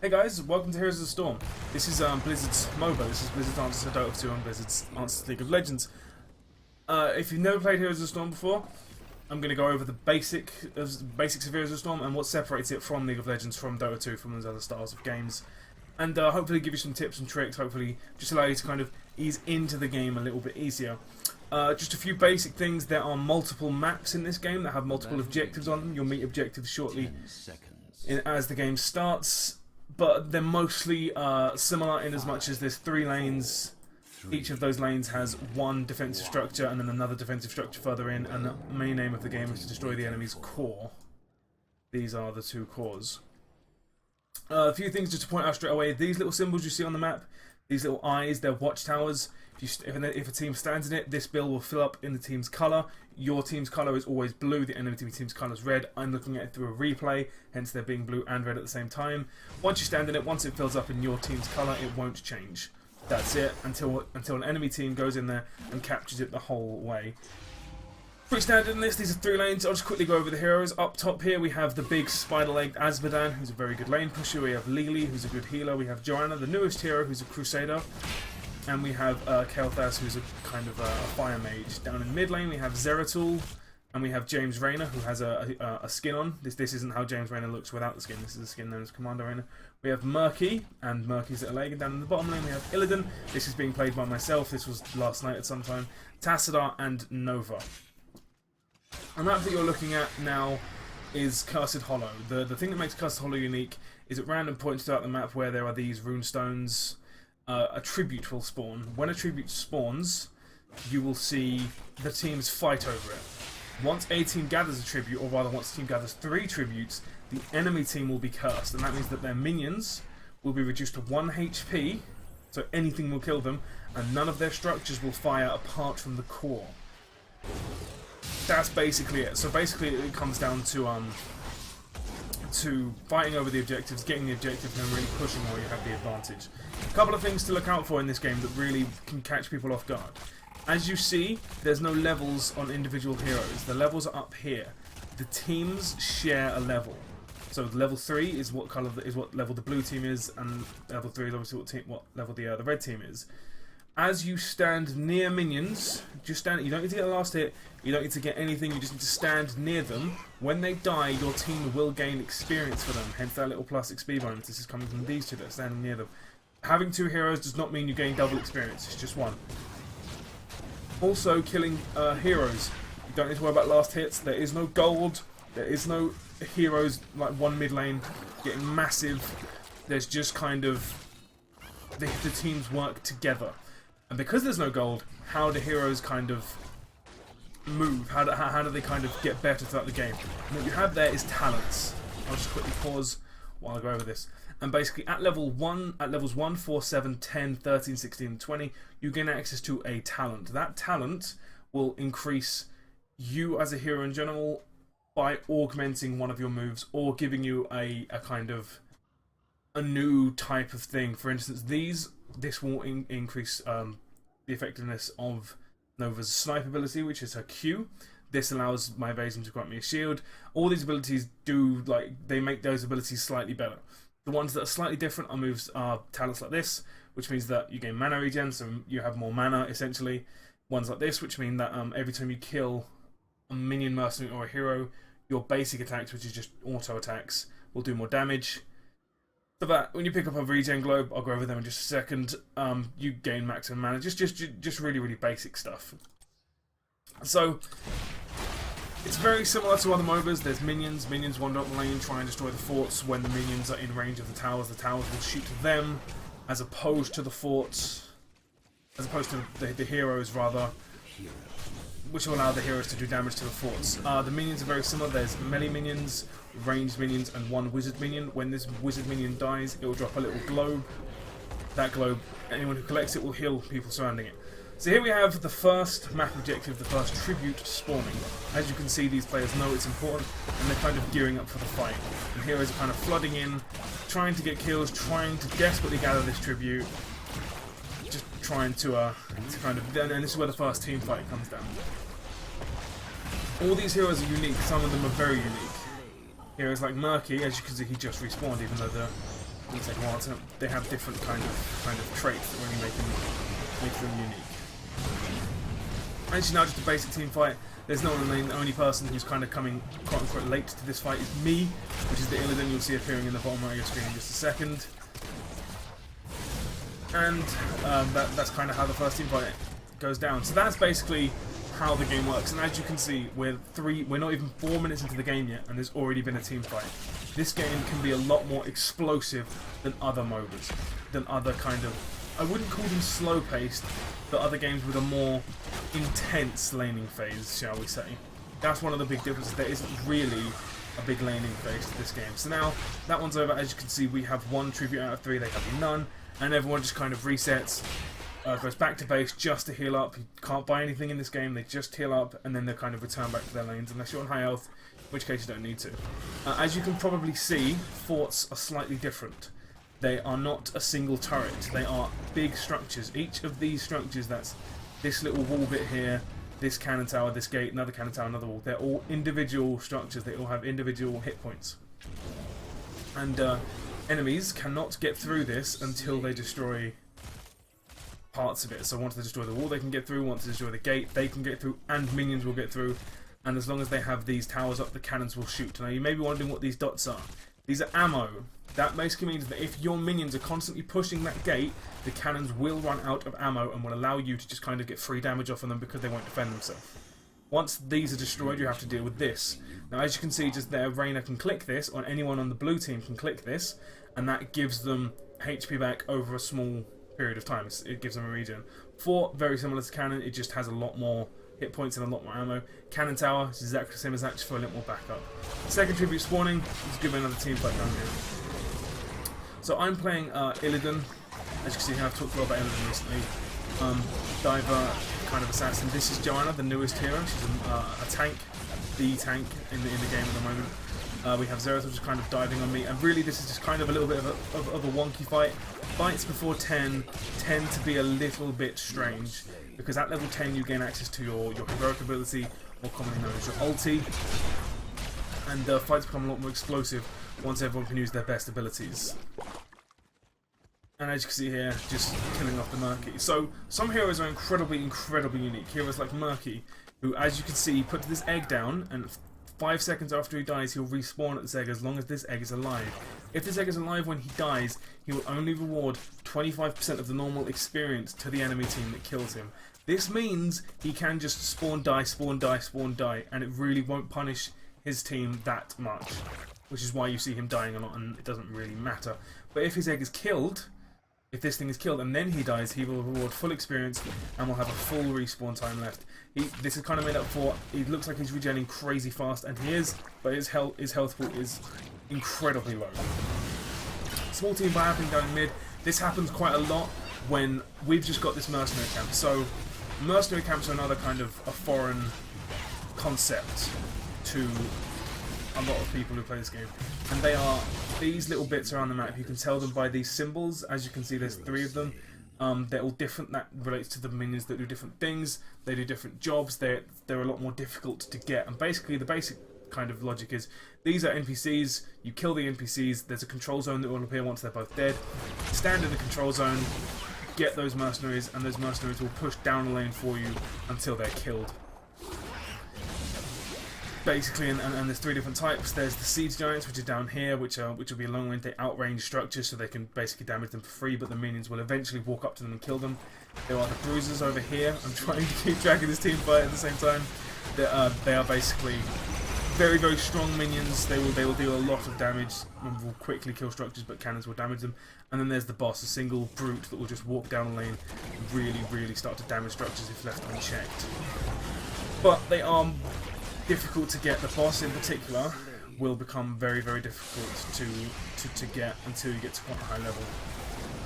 Hey guys, welcome to Heroes of the Storm. This is Blizzard's MOBA. This is Blizzard's answer to Dota 2 and Blizzard's answer to League of Legends. If you've never played Heroes of the Storm before, I'm going to go over the basics of Heroes of the Storm and what separates it from League of Legends, from Dota 2, from those other styles of games. And hopefully give you some tips and tricks, hopefully just allow you to kind of ease into the game a little bit easier. Just a few basic things. There are multiple maps in this game that have multiple objectives on them. You'll meet objectives shortly as the game starts. But they're mostly similar in as much as there's 3 lanes. Each of those lanes has one defensive structure and then another defensive structure further in, and the main aim of the game is to destroy the enemy's core. These are the 2 cores. A few things just to point out straight away. These little symbols you see on the map, these little eyes, they're Watchtowers. If a team stands in it, this bill will fill up in the team's colour. Your team's colour is always blue, the enemy team's colour is red. I'm looking at it through a replay, hence they're being blue and red at the same time. Once you stand in it, once it fills up in your team's colour, it won't change. That's it, until an enemy team goes in there and captures it the whole way. Pretty standard in this, these are 3 lanes. I'll just quickly go over the heroes. Up top here we have the big spider-legged Azmodan, who's a very good lane pusher. We have Lily, who's a good healer. We have Joanna, the newest hero, who's a crusader. And we have Kael'thas, who's a kind of a fire mage. Down in mid lane we have Zeratul, and we have James Rayner, who has a skin on. This isn't how James Rayner looks without the skin. This is a skin known as Commander Rayner. We have Murky, and Murky's at a leg. And down in the bottom lane we have Illidan. This is being played by myself. This was last night at some time. Tassadar and Nova. The map that you're looking at now is Cursed Hollow. The thing that makes Cursed Hollow unique is at random points throughout the map where there are these rune stones. A tribute will spawn. When a tribute spawns, you will see the teams fight over it. Once a team gathers a tribute, or rather once a team gathers 3 tributes, the enemy team will be cursed, and that means that their minions will be reduced to 1 HP, so anything will kill them, and none of their structures will fire apart from the core. That's basically it. So basically it comes down to fighting over the objectives, getting the objective, and then really pushing where you have the advantage. A couple of things to look out for in this game that really can catch people off guard. As you see, there's no levels on individual heroes. The levels are up here. The teams share a level. So level 3 is what level the blue team is, and level 3 is obviously what level the red team is. As you stand near minions, just stand. You don't need to get the last hit. You don't need to get anything. You just need to stand near them. When they die, your team will gain experience for them. Hence that little plus XP bonus. This is coming from these 2 that are standing near them. Having 2 heroes does not mean you gain double experience. It's just 1. Also, killing heroes. You don't need to worry about last hits. There is no gold. There is no heroes like 1 mid lane getting massive. There's just kind of the teams work together. And because there's no gold, how do heroes kind of move? How do they kind of get better throughout the game? And what you have there is talents. I'll just quickly pause while I go over this. And basically at levels 1, 4, 7, 10, 13, 16, and 20, you gain access to a talent. That talent will increase you as a hero in general by augmenting one of your moves or giving you a kind of a new type of thing. For instance, this will increase the effectiveness of Nova's snipe ability, which is her Q. This allows my evasion to grant me a shield. All these abilities they make those abilities slightly better. The ones that are slightly different are talents like this, which means that you gain mana regen, so you have more mana essentially. Ones like this, which mean that every time you kill a minion, mercenary, or a hero, your basic attacks, which is just auto attacks, will do more damage. So that when you pick up a regen globe, I'll go over them in just a second. You gain maximum mana, just really basic stuff. So it's very similar to other MOBAs. There's minions. Minions wander up the lane, try and destroy the forts. When the minions are in range of the towers will shoot them, as opposed to the forts, as opposed to the heroes rather, which will allow the heroes to do damage to the forts. The minions are very similar. There's melee minions, ranged minions, and 1 wizard minion. When this wizard minion dies, it will drop a little globe. That globe, anyone who collects it will heal people surrounding it. So here we have the first map objective, the first tribute spawning. As you can see, these players know it's important, and they're kind of gearing up for the fight. And heroes are kind of flooding in, trying to get kills, trying to desperately gather this tribute. Just trying to kind of... And this is where the first team fight comes down. All these heroes are unique. Some of them are very unique. Heroes like Murky, as you can see, he just respawned, even though in second one. So they have different kind of traits that really make them unique. Actually, now just a basic team fight. There's no one in the lane. The only person who's kind of coming quote unquote late to this fight is me, which is the Illidan you'll see appearing in the bottom right of your screen in just a second. And that's kind of how the first team fight goes down. So that's basically how the game works. And as you can see, we're not even 4 minutes into the game yet, and there's already been a team fight. This game can be a lot more explosive than other MOBAs, than other kind of, I wouldn't call them slow-paced, but other games with a more intense laning phase, shall we say. That's one of the big differences. There isn't really a big laning phase to this game. So now that one's over. As you can see, we have 1 tribute out of 3. They have none, and everyone just kind of resets, goes back to base just to heal up. You can't buy anything in this game. They just heal up, and then they kind of return back to their lanes unless you're on high health, in which case you don't need to. As you can probably see, forts are slightly different. They are not a single turret. They are big structures. Each of these structures, that's this little wall bit here, this cannon tower, this gate, another cannon tower, another wall. They're all individual structures. They all have individual hit points. And enemies cannot get through this until they destroy parts of it. So once they destroy the wall, they can get through. Once they destroy the gate, they can get through, and minions will get through. And as long as they have these towers up, the cannons will shoot. Now you may be wondering what these dots are. These are ammo. That basically means that if your minions are constantly pushing that gate, the cannons will run out of ammo and will allow you to just kind of get free damage off of them because they won't defend themselves. Once these are destroyed, you have to deal with this. Now, as you can see just there, Reyna can click this, or anyone on the blue team can click this, and that gives them HP back over a small period of time. It gives them a regen. Fort, very similar to Cannon, it just has a lot more hit points and a lot more ammo. Cannon Tower is exactly the same as that, just for a little more backup. Second tribute spawning, let's give me another team fight down here. So I'm playing Illidan. As you can see here, I've talked a lot about Illidan recently. Diver kind of assassin. This is Joanna, the newest hero. She's a tank, the tank in the game at the moment. We have Zerath, which is kind of diving on me, and really this is just kind of a little bit of a wonky fight. Fights before 10 tend to be a little bit strange, because at level 10 you gain access to your heroic ability, or commonly known as your ulti, and fights become a lot more explosive once everyone can use their best abilities. And as you can see here, just killing off the Murky. So some heroes are incredibly unique. Heroes like Murky, who, as you can see, puts this egg down, and 5 seconds after he dies, he'll respawn at this egg as long as this egg is alive. If this egg is alive when he dies, he will only reward 25% of the normal experience to the enemy team that kills him. This means he can just spawn, die, spawn, die, spawn, die, and it really won't punish his team that much. Which is why you see him dying a lot, and it doesn't really matter. But if his egg is killed, if this thing is killed and then he dies, he will reward full experience and will have a full respawn time left. This is kind of made up for, it looks like he's regenerating crazy fast, and he is, but his health pool is incredibly low. Small team by happening down mid. This happens quite a lot when we've just got this mercenary camp. So mercenary camps are another kind of a foreign concept to a lot of people who play this game, and they are these little bits around the map. You can tell them by these symbols. As you can see, there's 3 of them. They're all different. That relates to the minions that do different things. They do different jobs. They're a lot more difficult to get. And basically, the basic kind of logic is these are NPCs. You kill the NPCs. There's a control zone that will appear once they're both dead. Stand in the control zone, get those mercenaries, and those mercenaries will push down the lane for you until they're killed. Basically, and there's 3 different types. There's the siege giants, which are down here, which will be a long range. They outrange structures, so they can basically damage them for free, but the minions will eventually walk up to them and kill them. There are the bruisers over here. I'm trying to keep track of this team fight at the same time. They are basically very strong minions. They will deal a lot of damage and will quickly kill structures, but cannons will damage them. And then there's the boss, a single brute that will just walk down the lane and really start to damage structures if left unchecked. But they are difficult to get. The boss in particular will become very difficult to get until you get to quite a high level.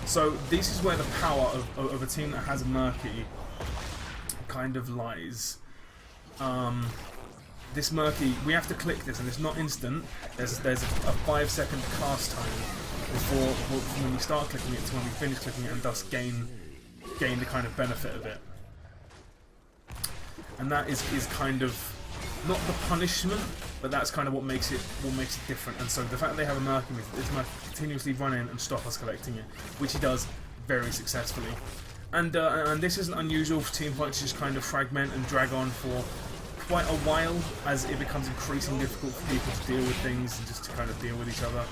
So this is where the power of a team that has a Murky kind of lies. This Murky, we have to click this, and it's not instant. There's a 5-second cast time before when we start clicking it to when we finish clicking it, and thus gain the kind of benefit of it. And that is kind of not the punishment, but that's kind of what makes it different. And so the fact that they have a Murky is Murky continuously run in and stop us collecting it, which he does very successfully. And this isn't unusual for team fights to just kind of fragment and drag on for quite a while, as it becomes increasingly difficult for people to deal with things and just to kind of deal with each other.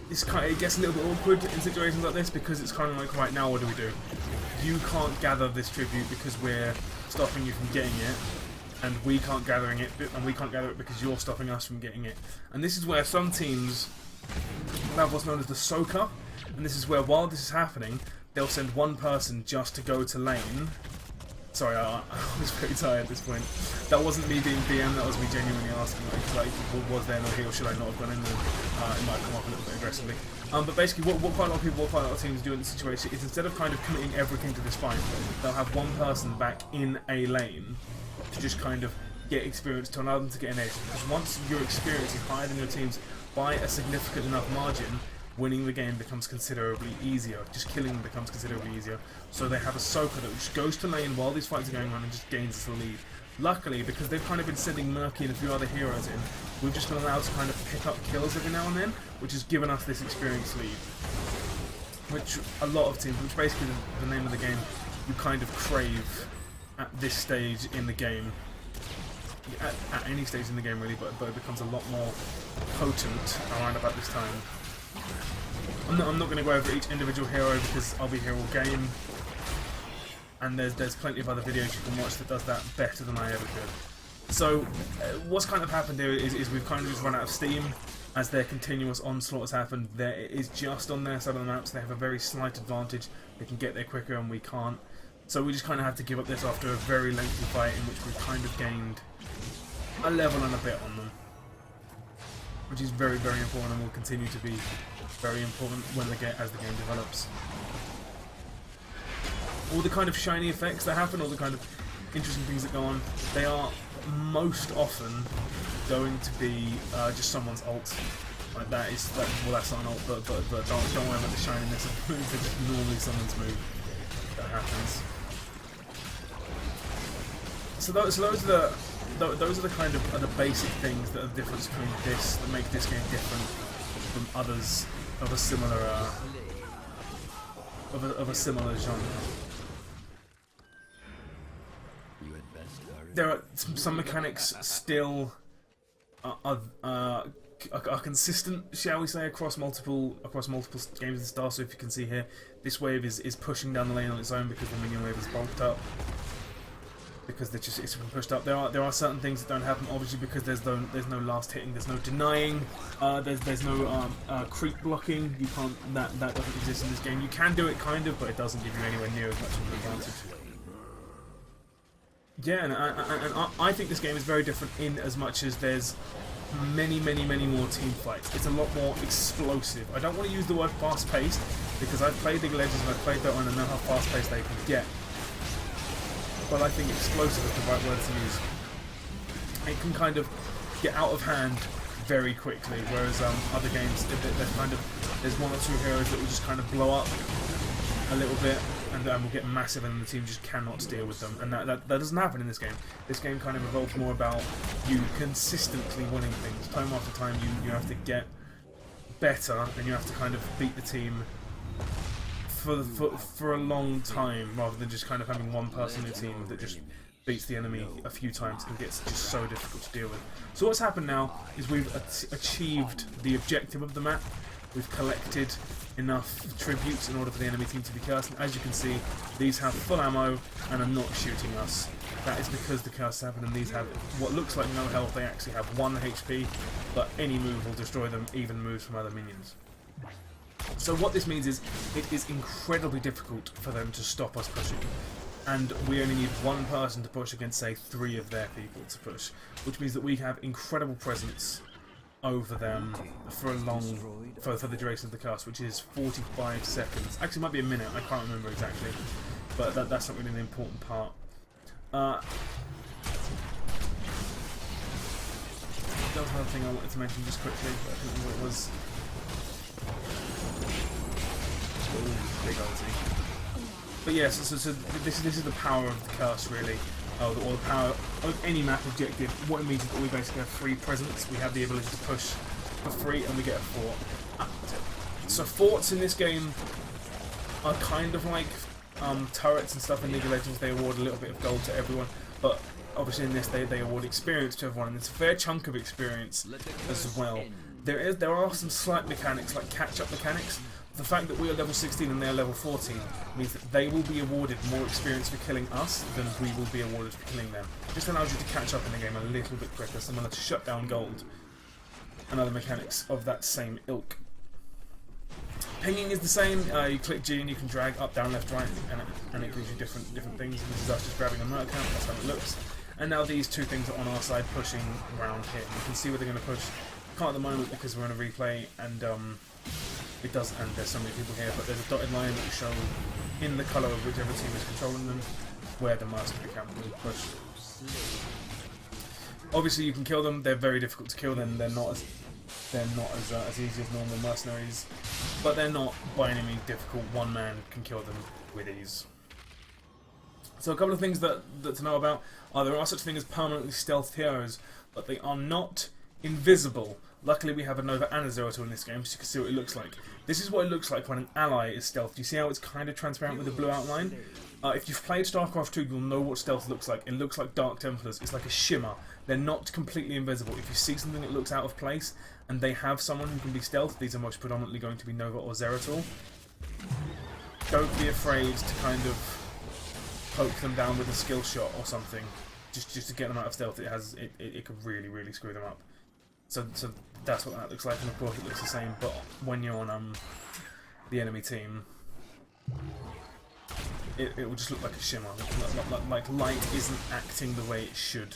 It gets a little bit awkward in situations like this, because it's kind of like, right, now what do we do? You can't gather this tribute because we're stopping you from getting it, and we can't gather it because you're stopping us from getting it. And this is where some teams have what's known as the soaker, and this is where, while this is happening, they'll send one person just to go to lane. Sorry, I was very tired at this point. That wasn't me being BM, that was me genuinely asking, like was there no heal, should I not have gone in there? It might come off a little bit aggressively. But basically, what quite a lot of people, quite a lot of teams do in this situation is, instead of kind of committing everything to this fight, they'll have one person back in a lane to just kind of get experience, to allow them to get an edge. Because once your experience is higher than your team's by a significant enough margin, winning the game becomes considerably easier. Just killing becomes considerably easier. So they have a soaker that just goes to lane while these fights are going on and just gains the lead. Luckily, because they've kind of been sending Murky and a few other heroes in, we've just been allowed to kind of pick up kills every now and then, which has given us this experience lead. Which a lot of teams, which basically the name of the game, you kind of crave at this stage in the game. At any stage in the game really, but it becomes a lot more potent around about this time. I'm not going to go over each individual hero because I'll be here all game, and there's plenty of other videos you can watch that does that better than I ever could. So what's kind of happened here is we've kind of just run out of steam as their continuous onslaught has happened. There is just on their side of the map, so they have a very slight advantage. They can get there quicker and we can't. So we just kind of have to give up this after a very lengthy fight in which we've kind of gained a level and a bit on them, which is very, very important and will continue to be very important as the game develops. All the kind of shiny effects that happen, all the kind of interesting things that go on, they are most often going to be just someone's ult. Like well, that's not an ult, but don't worry about the shininess of the moves. It's just normally someone's move that happens. So those are the kind of the basic things that are the difference between this, that make this game different from others of a similar genre. There are some mechanics still are consistent, shall we say, across multiple games of Star. So if you can see here, this wave is pushing down the lane on its own because the minion wave is bulked up. Because it's been pushed up. There are certain things that don't happen, obviously, because there's no last hitting, there's no denying, there's no creep blocking. You can't that doesn't exist in this game. You can do it kind of, but it doesn't give you anywhere near as much of an advantage. Yeah, and I think this game is very different in as much as there's many more team fights. It's a lot more explosive. I don't want to use the word fast-paced because I've played League of Legends and I've played that one and know how fast-paced they can get. But I think explosive is the right word to use. It can kind of get out of hand very quickly, whereas other games, there's one or two heroes that will just kind of blow up a little bit and will get massive, and the team just cannot deal with them. And that doesn't happen in this game. This game kind of evolves more about you consistently winning things. Time after time, you have to get better, and you have to kind of beat the team for a long time, rather than just kind of having one person in your team that just beats the enemy a few times and gets just so difficult to deal with. So what's happened now is we've achieved the objective of the map. We've collected enough tributes in order for the enemy team to be cursed. And as you can see, these have full ammo and are not shooting us. That is because the curse happened, and these have what looks like no health. They actually have 1 HP, but any move will destroy them, even moves from other minions. So what this means is, it is incredibly difficult for them to stop us pushing. And we only need one person to push against, say, 3 of their people to push. Which means that we have incredible presence over them for the duration of the cast, which is 45 seconds. Actually, it might be a minute, I can't remember exactly. But that's not really the important part. That was another thing I wanted to mention just quickly, but I don't know what it was. Big ulti. But yes, so this is the power of the curse, really. or the power of any map objective, what it means is that we basically have free presence. We have the ability to push for free, and we get a fort. So forts in this game are kind of like turrets and stuff in League of Legends. They award a little bit of gold to everyone, but obviously in this they award experience to everyone, and it's a fair chunk of experience as well. There are some slight mechanics, like catch-up mechanics. The fact that we are level 16 and they are level 14 means that they will be awarded more experience for killing us than we will be awarded for killing them. Just allows you to catch up in the game a little bit quicker, similar to shut down gold and other mechanics of that same ilk. Pinging is the same. You click G and you can drag up, down, left, right, and it gives you different things. And this is us just grabbing a Murky, that's how it looks. And now these two things are on our side pushing around here. You can see where they're going to push. Can't at the moment because we're in a replay, and it does, and there's so many people here, but there's a dotted line that will show in the colour of whichever team is controlling them where the Mercenary Camp will push. Obviously you can kill them. They're very difficult to kill. They're not as easy as normal mercenaries, but they're not by any means difficult. One man can kill them with ease. So a couple of things that to know about are there are such things as permanently stealthed heroes, but they are not invisible. Luckily we have a Nova and a Zeratul in this game, so you can see what it looks like. This is what it looks like when an ally is stealthed. You see how it's kind of transparent with the blue outline? If you've played StarCraft 2, you'll know what stealth looks like. It looks like Dark Templars. It's like a shimmer. They're not completely invisible. If you see something that looks out of place, and they have someone who can be stealthed, these are most predominantly going to be Nova or Zeratul. Don't be afraid to kind of poke them down with a skill shot or something, just to get them out of stealth. It could really screw them up. So that's what that looks like, and of course it looks the same, but when you're on the enemy team, it will just look like a shimmer. Like light isn't acting the way it should,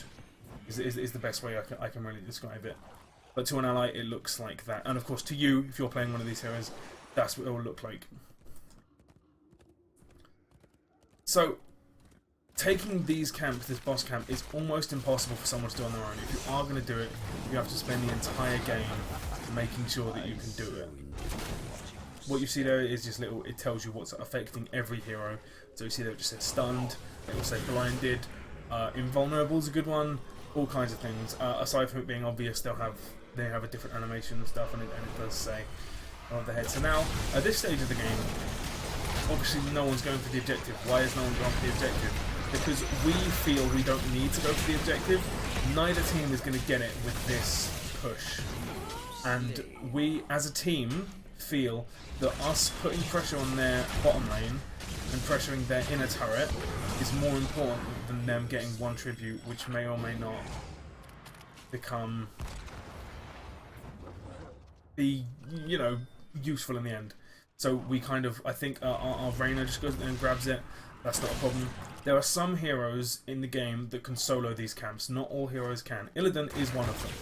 is the best way I can really describe it. But to an ally it looks like that, and of course to you, if you're playing one of these heroes, that's what it will look like. So taking these camps, this boss camp, is almost impossible for someone to do on their own. If you are going to do it, you have to spend the entire game making sure that you can do it. What you see there is just little, it tells you what's affecting every hero. So you see there it just says stunned, it will say blinded, invulnerable is a good one, all kinds of things. Aside from it being obvious, they have a different animation and stuff, and it does say on the head. So now, at this stage of the game, obviously no one's going for the objective. Why is no one going for the objective? Because we feel we don't need to go for the objective. Neither team is going to get it with this push. And we, as a team, feel that us putting pressure on their bottom lane and pressuring their inner turret is more important than them getting one tribute, which may or may not become useful in the end. So we kind of, I think our Reyna just goes there and grabs it. That's not a problem. There are some heroes in the game that can solo these camps. Not all heroes can. Illidan is one of them.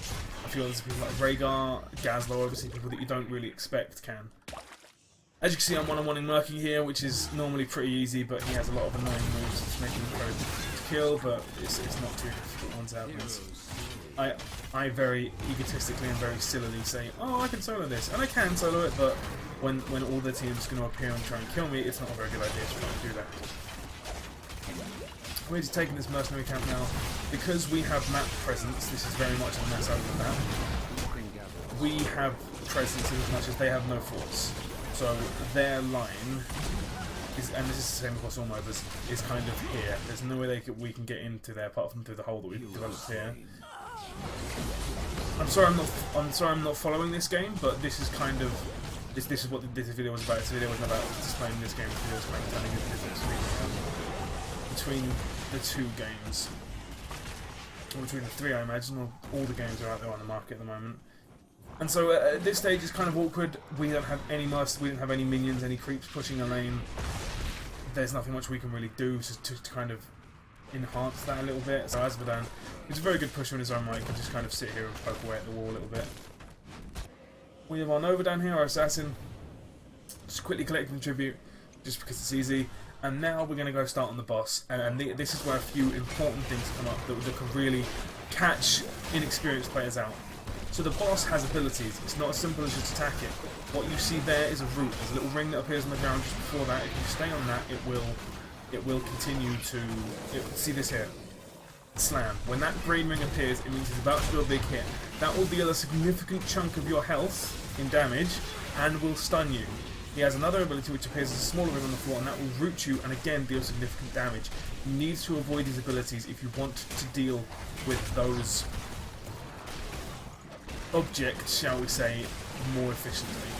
A few others, people like Rhaegar, Gazlo, obviously people that you don't really expect can. As you can see, I'm one-on-one in Murky here, which is normally pretty easy, but he has a lot of annoying moves that's making him very difficult to kill, but it's not too difficult once it happens. I very egotistically and very sillily say, oh, I can solo this, and I can solo it, but when all the team's going to appear and try and kill me, it's not a very good idea to try and do that. We're just taking this mercenary camp now. Because we have map presence, this is very much a mess over the map. We have presence in as much as they have no force. So their line is, and this is the same across all MOBAs, is kind of here. There's no way we can get into there apart from through the hole that we've developed here. I'm sorry I'm not following this game, but this is kind of this is what this video was about. This video wasn't about displaying this game. This video was about telling you the difference between the two games, or between the three, I imagine. All the games are out there on the market at the moment. And so at this stage it's kind of awkward. We don't have any we don't have any minions, any creeps pushing a lane. There's nothing much we can really do to kind of enhance that a little bit. So Azmodan, who's a very good pusher in his own right, can just kind of sit here and poke away at the wall a little bit. We have our Nova down here, our assassin, just quickly collecting tribute, just because it's easy. And now we're going to go start on the boss, and this is where a few important things come up that can really catch inexperienced players out. So the boss has abilities. It's not as simple as just attack it. What you see there is a root. There's a little ring that appears on the ground just before that. If you stay on that, it will continue to... see this here. slam. When that green ring appears, it means he's about to do a big hit. That will deal a significant chunk of your health in damage and will stun you. He has another ability which appears as a smaller ring on the floor, and that will root you and again deal significant damage. You need to avoid these abilities if you want to deal with those objects, shall we say, more efficiently.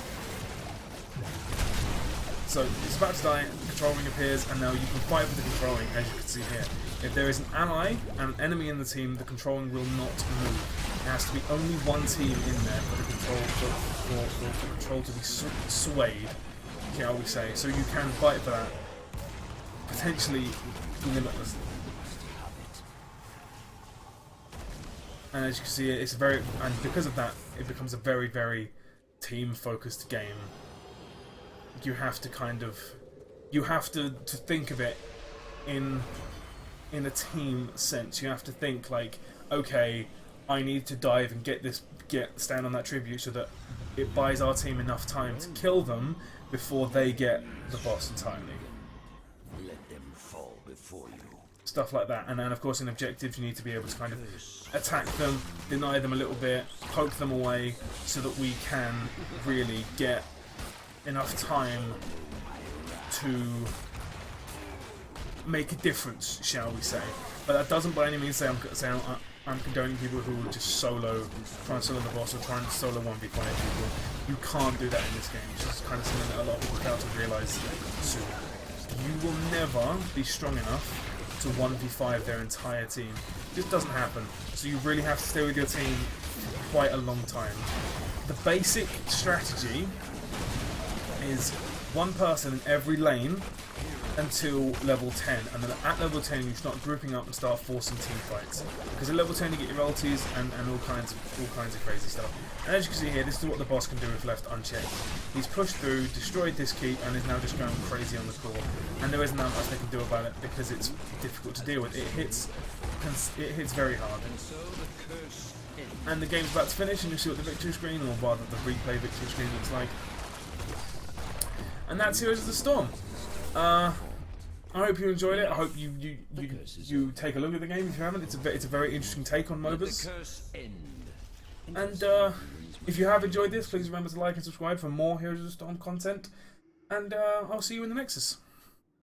So it's about to die, the control ring appears, and now you can fight with the control ring, as you can see here. If there is an ally and an enemy in the team, the control ring will not move. There has to be only one team in there for the control to be swayed, shall we say. So you can fight for that potentially limitlessly. And as you can see, it's and because of that, it becomes a very, very team-focused game. You have to to think of it in a team sense. You have to think like, okay, I need to dive and stand on that tribute so that it buys our team enough time to kill them before they get the boss entirely. Let them fall before you. Stuff like that. And then of course in objectives you need to be able to kind of attack them, deny them a little bit, poke them away so that we can really get enough time to make a difference, shall we say. But that doesn't by any means say I'm condoning people who will just try and solo the boss or try and solo 1v5 people. You can't do that in this game. It's just kind of something that a lot of people fail to realise soon. You will never be strong enough to 1v5 their entire team. It just doesn't happen. So you really have to stay with your team for quite a long time. The basic strategy is one person in every lane until level 10, and then at level 10 you start grouping up and start forcing team fights. Because at level 10 you get your ultis and all kinds of crazy stuff. And as you can see here, this is what the boss can do if left unchecked. He's pushed through, destroyed this keep, and is now just going crazy on the core. And there isn't that much they can do about it because it's difficult to deal with. It hits very hard. And the game's about to finish, and you'll see what the victory screen, or rather the replay victory screen, looks like. And that's Heroes of the Storm. I hope you enjoyed it. I hope you take a look at the game if you haven't. It's a very interesting take on MOBAs. And if you have enjoyed this, please remember to like and subscribe for more Heroes of the Storm content. And I'll see you in the Nexus.